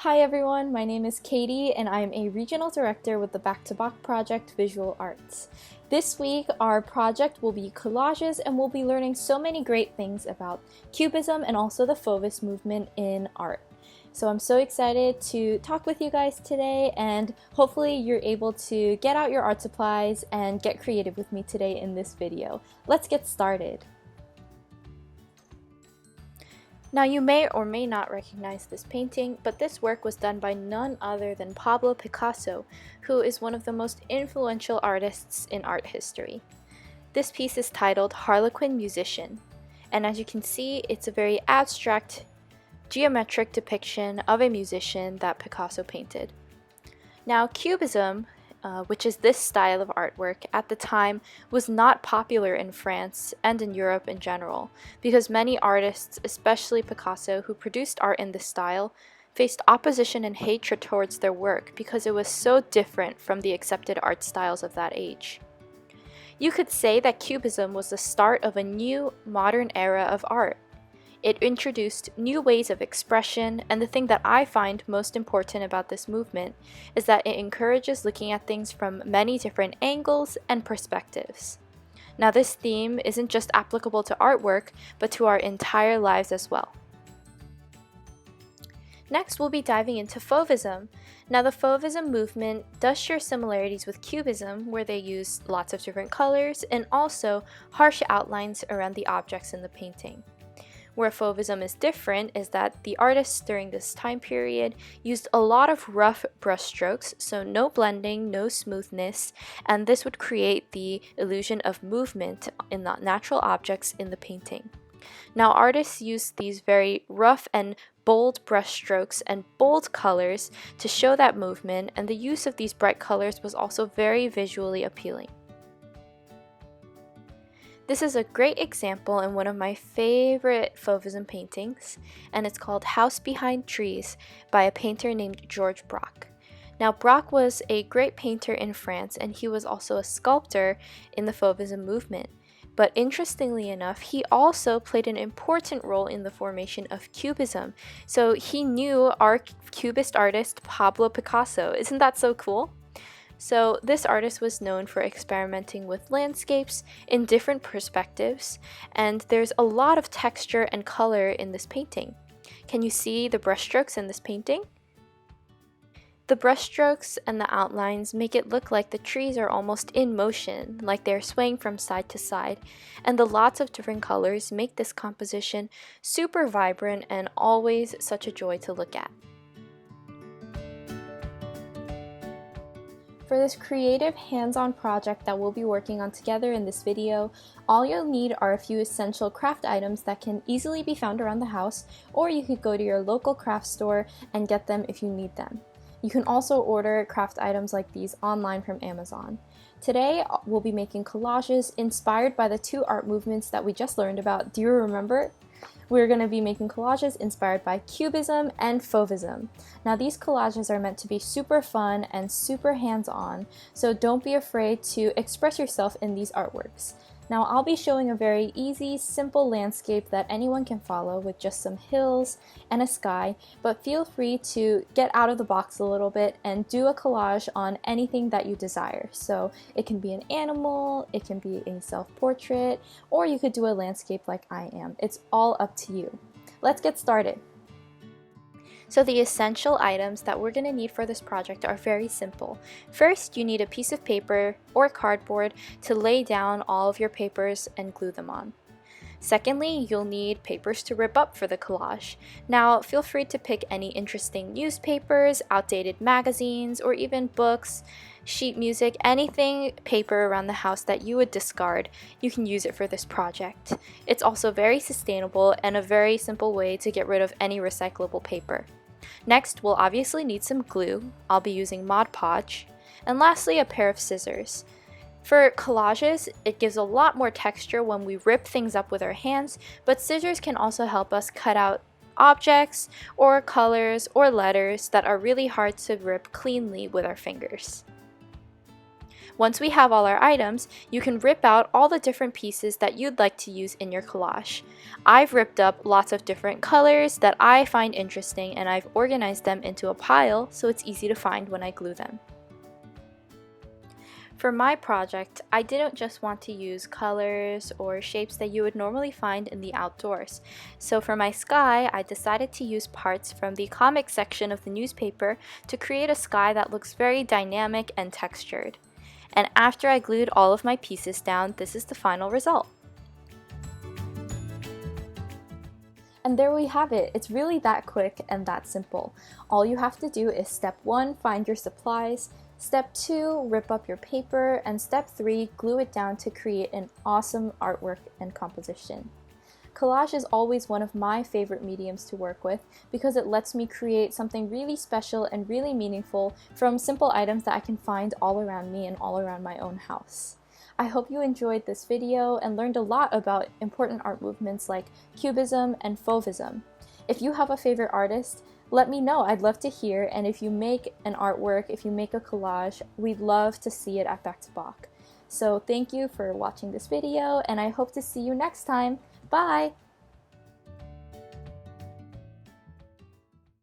Hi everyone, my name is Katie and I'm a Regional Director with the Bach Project Visual Arts. This week our project will be Collages and we'll be learning so many great things about Cubism and also the Fovis movement in art. So I'm so excited to talk with you guys today, and hopefully you're able to get out your art supplies and get creative with me today in this video. Let's get started. Now you may or may not recognize this painting, but this work was done by none other than Pablo Picasso, who is one of the most influential artists in art history. This piece is titled Harlequin Musician, and as you can see, it's a very abstract, geometric depiction of a musician that Picasso painted. Now Cubism, which is this style of artwork, at the time was not popular in France and in Europe in general, because many artists, especially Picasso, who produced art in this style, faced opposition and hatred towards their work because it was so different from the accepted art styles of that age. You could say that Cubism was the start of a new, modern era of art. It introduced new ways of expression, and the thing that I find most important about this movement is that it encourages looking at things from many different angles and perspectives. Now, this theme isn't just applicable to artwork, but to our entire lives as well. Next, we'll be diving into Fovism. Now, the Fovism movement does share similarities with Cubism, where they use lots of different colors and also harsh outlines around the objects in the painting. Where Fovism is different is that the artists during this time period used a lot of rough brushstrokes, so no blending, no smoothness, and this would create the illusion of movement in the natural objects in the painting. Now artists used these very rough and bold brushstrokes and bold colors to show that movement, and the use of these bright colors was also very visually appealing. This is a great example in one of my favorite Fovism paintings, and it's called House Behind Trees by a painter named George Braque. Now, Braque was a great painter in France, and he was also a sculptor in the Fovism movement. But interestingly enough, he also played an important role in the formation of Cubism. So he knew our Cubist artist Pablo Picasso. Isn't that so cool? So this artist was known for experimenting with landscapes in different perspectives, and there's a lot of texture and color in this painting. Can you see the brushstrokes in this painting? The brushstrokes and the outlines make it look like the trees are almost in motion, like they're swaying from side to side, and the lots of different colors make this composition super vibrant and always such a joy to look at. For this creative hands-on project that we'll be working on together in this video, all you'll need are a few essential craft items that can easily be found around the house, or you could go to your local craft store and get them if you need them. You can also order craft items like these online from Amazon. Today, we'll be making collages inspired by the two art movements that we just learned about. Do you remember? We're going to be making collages inspired by Cubism and Fovism. Now these collages are meant to be super fun and super hands-on, so don't be afraid to express yourself in these artworks. Now I'll be showing a very easy, simple landscape that anyone can follow with just some hills and a sky, but feel free to get out of the box a little bit and do a collage on anything that you desire. So it can be an animal, it can be a self-portrait, or you could do a landscape like I am. It's all up to you. Let's get started. So the essential items that we're going to need for this project are very simple. First, you need a piece of paper or cardboard to lay down all of your papers and glue them on. Secondly, you'll need papers to rip up for the collage. Now, feel free to pick any interesting newspapers, outdated magazines, or even books, sheet music, anything paper around the house that you would discard. You can use it for this project. It's also very sustainable and a very simple way to get rid of any recyclable paper. Next, we'll obviously need some glue. I'll be using Mod Podge. And lastly, a pair of scissors. For collages, it gives a lot more texture when we rip things up with our hands, but scissors can also help us cut out objects or colors or letters that are really hard to rip cleanly with our fingers. Once we have all our items, you can rip out all the different pieces that you'd like to use in your collage. I've ripped up lots of different colors that I find interesting, and I've organized them into a pile so it's easy to find when I glue them. For my project, I didn't just want to use colors or shapes that you would normally find in the outdoors. So for my sky, I decided to use parts from the comic section of the newspaper to create a sky that looks very dynamic and textured. And after I glued all of my pieces down, this is the final result. And there we have it. It's really that quick and that simple. All you have to do is step 1, find your supplies. Step 2, rip up your paper, and step 3, glue it down to create an awesome artwork and composition. Collage is always one of my favorite mediums to work with because it lets me create something really special and really meaningful from simple items that I can find all around me and all around my own house. I hope you enjoyed this video and learned a lot about important art movements like Cubism and Fovism. If you have a favorite artist, let me know. I'd love to hear, and if you make an artwork, if you make a collage, we'd love to see it at Back to Bach. So thank you for watching this video, and I hope to see you next time. Bye!